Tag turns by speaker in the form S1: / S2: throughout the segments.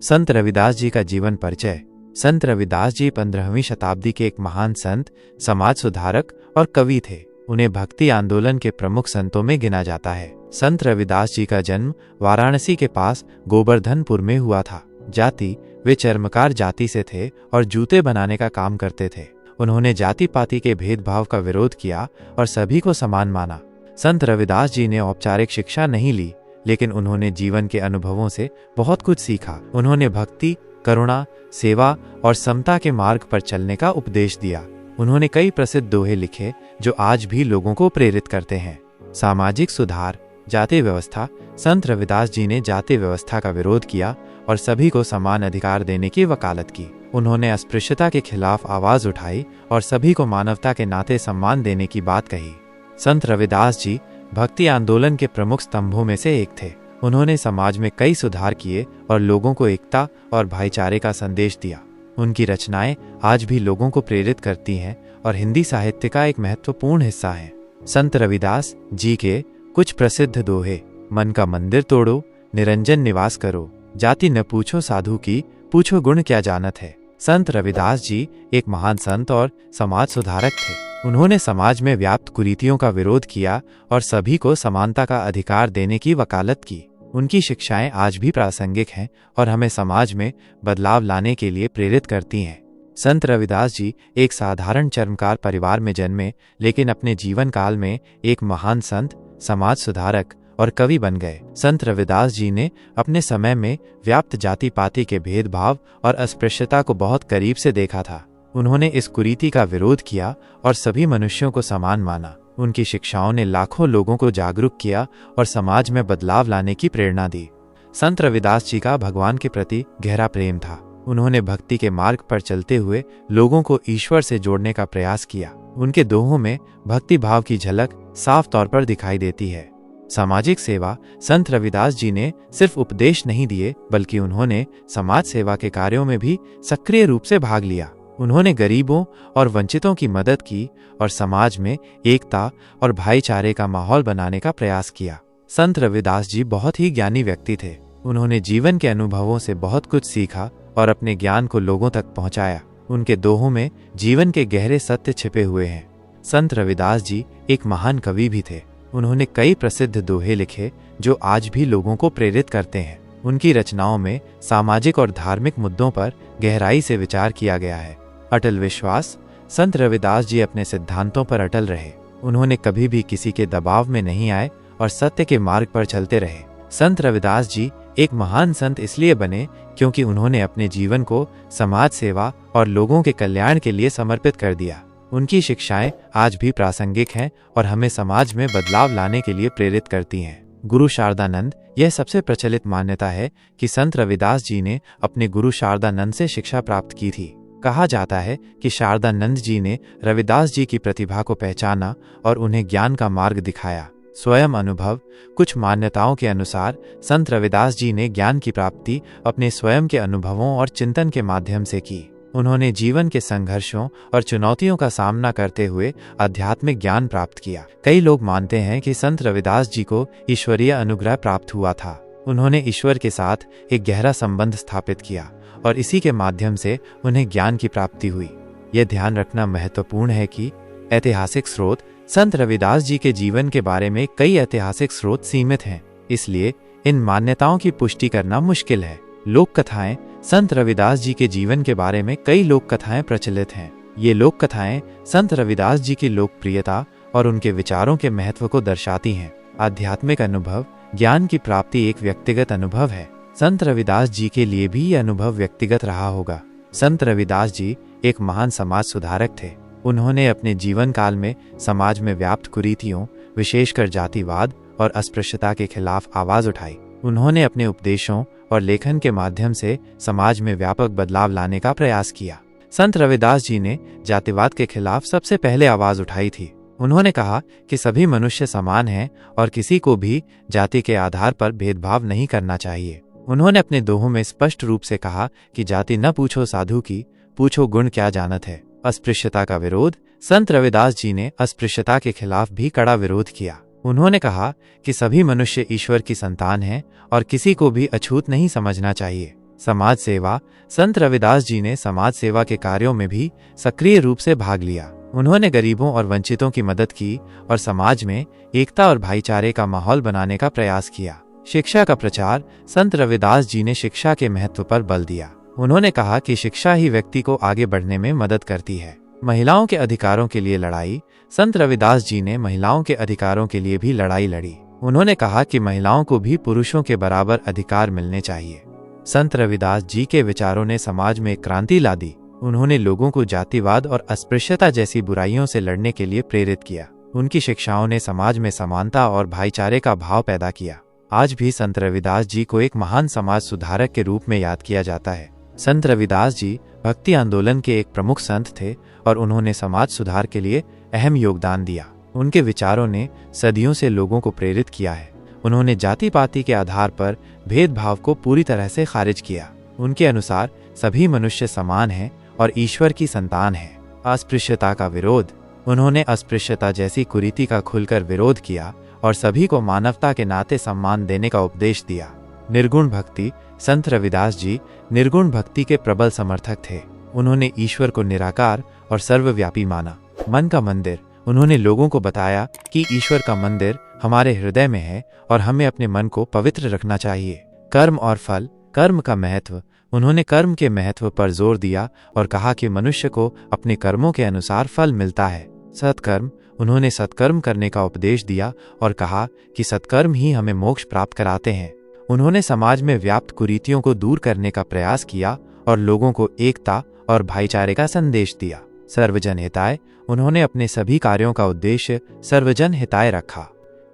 S1: संत रविदास जी का जीवन परिचय। संत रविदास जी 15वीं शताब्दी के एक महान संत, समाज सुधारक और कवि थे। उन्हें भक्ति आंदोलन के प्रमुख संतों में गिना जाता है। संत रविदास जी का जन्म वाराणसी के पास गोवर्धनपुर में हुआ था। जाति, वे चर्मकार जाति से थे और जूते बनाने का काम करते थे। उन्होंने जाति पाति के भेदभाव का विरोध किया और सभी को समान माना। संत रविदास जी ने औपचारिक शिक्षा नहीं ली, लेकिन उन्होंने जीवन के अनुभवों से बहुत कुछ सीखा। उन्होंने भक्ति, करुणा, सेवा और समता के मार्ग पर चलने का उपदेश दिया। उन्होंने कई प्रसिद्ध दोहे लिखे जो आज भी लोगों को प्रेरित करते हैं। सामाजिक सुधार, जाति व्यवस्था। संत रविदास जी ने जाति व्यवस्था का विरोध किया और सभी को समान अधिकार देने की वकालत की। उन्होंने अस्पृश्यता के खिलाफ आवाज उठाई और सभी को मानवता के नाते सम्मान देने की बात कही। संत रविदास जी भक्ति आंदोलन के प्रमुख स्तंभों में से एक थे। उन्होंने समाज में कई सुधार किए और लोगों को एकता और भाईचारे का संदेश दिया। उनकी रचनाएं आज भी लोगों को प्रेरित करती हैं और हिंदी साहित्य का एक महत्वपूर्ण हिस्सा हैं। संत रविदास जी के कुछ प्रसिद्ध दोहे। मन का मंदिर तोड़ो, निरंजन निवास करो, जाति न पूछो साधु की, पूछो गुण क्या जानत है। संत रविदास जी एक महान संत और समाज सुधारक थे। उन्होंने समाज में व्याप्त कुरीतियों का विरोध किया और सभी को समानता का अधिकार देने की वकालत की। उनकी शिक्षाएं आज भी प्रासंगिक हैं और हमें समाज में बदलाव लाने के लिए प्रेरित करती हैं। संत रविदास जी एक साधारण चर्मकार परिवार में जन्मे, लेकिन अपने जीवन काल में एक महान संत, समाज सुधारक और कवि बन गए। संत रविदास जी ने अपने समय में व्याप्त जाति पाति के भेदभाव और अस्पृश्यता को बहुत करीब से देखा था। उन्होंने इस कुरीति का विरोध किया और सभी मनुष्यों को समान माना। उनकी शिक्षाओं ने लाखों लोगों को जागरूक किया और समाज में बदलाव लाने की प्रेरणा दी। संत रविदास जी का भगवान के प्रति गहरा प्रेम था। उन्होंने भक्ति के मार्ग पर चलते हुए लोगों को ईश्वर से जोड़ने का प्रयास किया। उनके दोहों में भक्ति भाव की झलक साफ तौर पर दिखाई देती है। सामाजिक सेवा। संत रविदास जी ने सिर्फ उपदेश नहीं दिए, बल्कि उन्होंने समाज सेवा के कार्यों में भी सक्रिय रूप से भाग लिया। उन्होंने गरीबों और वंचितों की मदद की और समाज में एकता और भाईचारे का माहौल बनाने का प्रयास किया। संत रविदास जी बहुत ही ज्ञानी व्यक्ति थे। उन्होंने जीवन के अनुभवों से बहुत कुछ सीखा और अपने ज्ञान को लोगों तक पहुंचाया। उनके दोहों में जीवन के गहरे सत्य छिपे हुए हैं। संत रविदास जी एक महान कवि भी थे। उन्होंने कई प्रसिद्ध दोहे लिखे जो आज भी लोगों को प्रेरित करते हैं। उनकी रचनाओं में सामाजिक और धार्मिक मुद्दों पर गहराई से विचार किया गया है। अटल विश्वास। संत रविदास जी अपने सिद्धांतों पर अटल रहे। उन्होंने कभी भी किसी के दबाव में नहीं आए और सत्य के मार्ग पर चलते रहे। संत रविदास जी एक महान संत इसलिए बने क्योंकि उन्होंने अपने जीवन को समाज सेवा और लोगों के कल्याण के लिए समर्पित कर दिया। उनकी शिक्षाएं आज भी प्रासंगिक हैं और हमें समाज में बदलाव लाने के लिए प्रेरित करती हैं। गुरु शारदानंद। यह सबसे प्रचलित मान्यता है कि संत रविदास जी ने अपने गुरु शारदानंद से शिक्षा प्राप्त की थी। कहा जाता है कि शारदानंद जी ने रविदास जी की प्रतिभा को पहचाना और उन्हें ज्ञान का मार्ग दिखाया। स्वयं अनुभव। कुछ मान्यताओं के अनुसार संत रविदास जी ने ज्ञान की प्राप्ति अपने स्वयं के अनुभवों और चिंतन के माध्यम से की। उन्होंने जीवन के संघर्षों और चुनौतियों का सामना करते हुए आध्यात्मिक ज्ञान प्राप्त किया। कई लोग मानते हैं कि संत रविदास जी को ईश्वरीय अनुग्रह प्राप्त हुआ था। उन्होंने ईश्वर के साथ एक गहरा संबंध स्थापित किया और इसी के माध्यम से उन्हें ज्ञान की प्राप्ति हुई। यह ध्यान रखना महत्वपूर्ण है कि ऐतिहासिक स्रोत। संत रविदास जी के जीवन के बारे में कई ऐतिहासिक स्रोत सीमित हैं, इसलिए इन मान्यताओं की पुष्टि करना मुश्किल है। लोक कथाएं। संत रविदास जी के जीवन के बारे में कई लोक कथाएं प्रचलित हैं। ये लोक कथाएं संत रविदास जी की लोकप्रियता और उनके विचारों के महत्व को दर्शाती हैं। आध्यात्मिक अनुभव। ज्ञान की प्राप्ति एक व्यक्तिगत अनुभव है। संत रविदास जी के लिए भी यह अनुभव व्यक्तिगत रहा होगा। संत रविदास जी एक महान समाज सुधारक थे। उन्होंने अपने जीवन काल में समाज में व्याप्त कुरीतियों, विशेषकर जातिवाद और अस्पृश्यता के खिलाफ आवाज उठाई। उन्होंने अपने उपदेशों और लेखन के माध्यम से समाज में व्यापक बदलाव लाने का प्रयास किया। संत रविदास जी ने जातिवाद के खिलाफ सबसे पहले आवाज उठाई थी। उन्होंने कहा कि सभी मनुष्य समान हैं और किसी को भी जाति के आधार पर भेदभाव नहीं करना चाहिए। उन्होंने अपने दोहों में स्पष्ट रूप से कहा कि जाति न पूछो साधु की, पूछो गुण क्या जानत है। अस्पृश्यता का विरोध। संत रविदास जी ने अस्पृश्यता के खिलाफ भी कड़ा विरोध किया। उन्होंने कहा कि सभी मनुष्य ईश्वर की संतान हैं और किसी को भी अछूत नहीं समझना चाहिए। समाज सेवा। संत रविदास जी ने समाज सेवा के कार्यों में भी सक्रिय रूप से भाग लिया। उन्होंने गरीबों और वंचितों की मदद की और समाज में एकता और भाईचारे का माहौल बनाने का प्रयास किया। शिक्षा का प्रचार। संत रविदास जी ने शिक्षा के महत्व पर बल दिया। उन्होंने कहा कि शिक्षा ही व्यक्ति को आगे बढ़ने में मदद करती है। महिलाओं के अधिकारों के लिए लड़ाई। संत रविदास जी ने महिलाओं के अधिकारों के लिए भी लड़ाई लड़ी। उन्होंने कहा कि महिलाओं को भी पुरुषों के बराबर अधिकार मिलने चाहिए। संत रविदास जी के विचारों ने समाज में क्रांति ला दी। उन्होंने लोगों को जातिवाद और अस्पृश्यता जैसी बुराइयों से लड़ने के लिए प्रेरित किया। उनकी शिक्षाओं ने समाज में समानता और भाईचारे का भाव पैदा किया। आज भी संत रविदास जी को एक महान समाज सुधारक के रूप में याद किया जाता है। संत रविदास जी भक्ति आंदोलन के एक प्रमुख संत थे और उन्होंने समाज सुधार के लिए अहम योगदान दिया। उनके विचारों ने सदियों से लोगों को प्रेरित किया है। उन्होंने जाति पाति के आधार पर भेदभाव को पूरी तरह से खारिज किया। उनके अनुसार सभी मनुष्य समान हैं और ईश्वर की संतान हैं। अस्पृश्यता का विरोध। उन्होंने अस्पृश्यता जैसी कुरीति का खुलकर विरोध किया और सभी को मानवता के नाते सम्मान देने का उपदेश दिया। निर्गुण भक्ति। संत रविदास जी निर्गुण भक्ति के प्रबल समर्थक थे। उन्होंने ईश्वर को निराकार और सर्वव्यापी माना। मन का मंदिर। उन्होंने लोगों को बताया कि ईश्वर का मंदिर हमारे हृदय में है और हमें अपने मन को पवित्र रखना चाहिए। कर्म और फल। कर्म का महत्व। उन्होंने कर्म के महत्व पर जोर दिया और कहा कि मनुष्य को अपने कर्मों के अनुसार फल मिलता है। सत्कर्म। उन्होंने सत्कर्म करने का उपदेश दिया और कहा कि सत्कर्म ही हमें मोक्ष प्राप्त कराते हैं। उन्होंने समाज में व्याप्त कुरीतियों को दूर करने का प्रयास किया और लोगों को एकता और भाईचारे का संदेश दिया। सर्वजन हिताय। उन्होंने अपने सभी कार्यों का उद्देश्य सर्वजन हिताय रखा।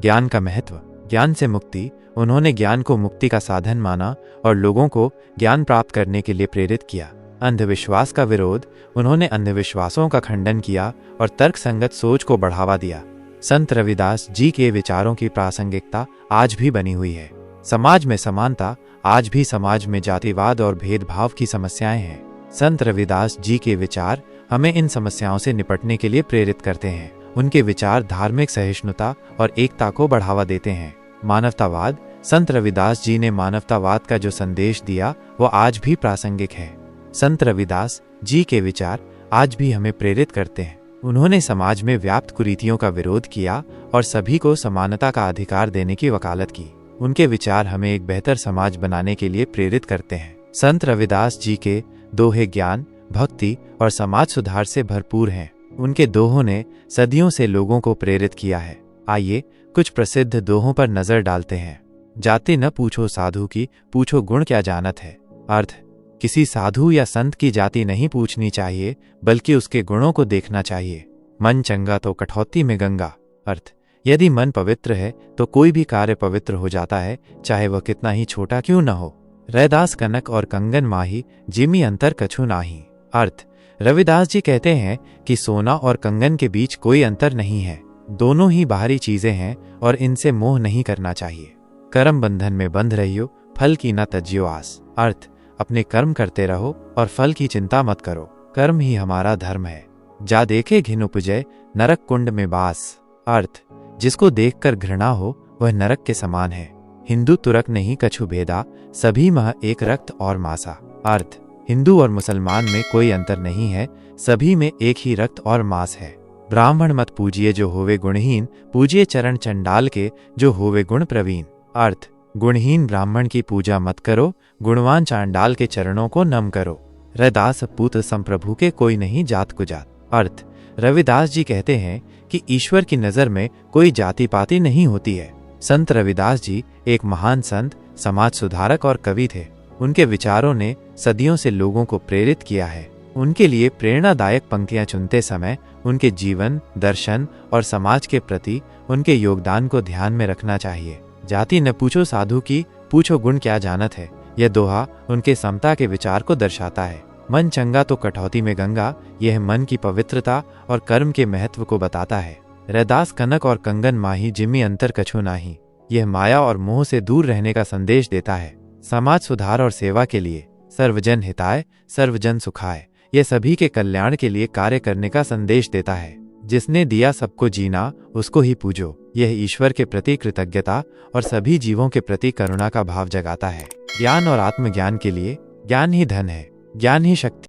S1: ज्ञान का महत्व। ज्ञान से मुक्ति। उन्होंने ज्ञान को मुक्ति का साधन माना और लोगों को ज्ञान प्राप्त करने के लिए प्रेरित किया। अंधविश्वास का विरोध। उन्होंने अंधविश्वासों का खंडन किया और तर्कसंगत सोच को बढ़ावा दिया। संत रविदास जी के विचारों की प्रासंगिकता आज भी बनी हुई है। समाज में समानता। आज भी समाज में जातिवाद और भेदभाव की समस्याएं हैं। संत रविदास जी के विचार हमें इन समस्याओं से निपटने के लिए प्रेरित करते हैं। उनके विचार धार्मिक सहिष्णुता और एकता को बढ़ावा देते हैं। मानवतावाद। संत रविदास जी ने मानवतावाद का जो संदेश दिया वो आज भी प्रासंगिक है। संत रविदास जी के विचार आज भी हमें प्रेरित करते हैं। उन्होंने समाज में व्याप्त कुरीतियों का विरोध किया और सभी को समानता का अधिकार देने की वकालत की। उनके विचार हमें एक बेहतर समाज बनाने के लिए प्रेरित करते हैं। संत रविदास जी के दोहे ज्ञान, भक्ति और समाज सुधार से भरपूर हैं। उनके दोहों ने सदियों से लोगों को प्रेरित किया है। आइए कुछ प्रसिद्ध दोहों पर नजर डालते हैं। जाति न पूछो साधु की, पूछो गुण क्या जानत है। अर्थ। किसी साधु या संत की जाति नहीं पूछनी चाहिए बल्कि उसके गुणों को देखना चाहिए। मन चंगा तो कठौती में गंगा। अर्थ। यदि मन पवित्र है तो कोई भी कार्य पवित्र हो जाता है, चाहे वह कितना ही छोटा क्यों न हो। रैदास कनक और कंगन माही, जिमी अंतर कछु नाही। अर्थ। रविदास जी कहते हैं कि सोना और कंगन के बीच कोई अंतर नहीं है, दोनों ही बाहरी चीजें हैं और इनसे मोह नहीं करना चाहिए। कर्म बंधन में बंध रहियो, फल की न तज्जियो आस। अर्थ। अपने कर्म करते रहो और फल की चिंता मत करो, कर्म ही हमारा धर्म है। जा देखे घिन उपजय, नरक कुंड में बास। अर्थ। जिसको देखकर घृणा हो वह नरक के समान है। हिंदू तुरक नहीं कछु भेदा, सभी मह एक रक्त और मासा। अर्थ। हिंदू और मुसलमान में कोई अंतर नहीं है, सभी में एक ही रक्त और मांस है। ब्राह्मण मत पूजिए जो होवे गुणहीन, पूजिए चरण चंडाल के जो होवे गुण प्रवीण। अर्थ। गुणहीन ब्राह्मण की पूजा मत करो, गुणवान चांडाल के चरणों को नम करो। रैदास पूत संप्रभु के कोई नहीं जात को जात। अर्थ। रविदास जी कहते हैं कि ईश्वर की नजर में कोई जाति पाति नहीं होती है। संत रविदास जी एक महान संत, समाज सुधारक और कवि थे। उनके विचारों ने सदियों से लोगों को प्रेरित किया है। उनके लिए प्रेरणादायक पंक्तियां चुनते समय उनके जीवन, दर्शन और समाज के प्रति उनके योगदान को ध्यान में रखना चाहिए। जाति न पूछो साधु की, पूछो गुण क्या जानत है। यह दोहा उनके समता के विचार को दर्शाता है। मन चंगा तो कठौती में गंगा, यह मन की पवित्रता और कर्म के महत्व को बताता है। रैदास कनक और कंगन माही, जिमी अंतर कछु नाही, यह माया और मोह से दूर रहने का संदेश देता है। समाज सुधार और सेवा के लिए सर्वजन हिताय सर्वजन सुखाय, यह सभी के कल्याण के लिए कार्य करने का संदेश देता है। जिसने दिया सबको जीना, उसको ही पूजो, यह ईश्वर के प्रति कृतज्ञता और सभी जीवों के प्रति करुणा का भाव जगाता है। ज्ञान और आत्मज्ञान के लिए ज्ञान ही धन है, ज्ञान ही शक्ति।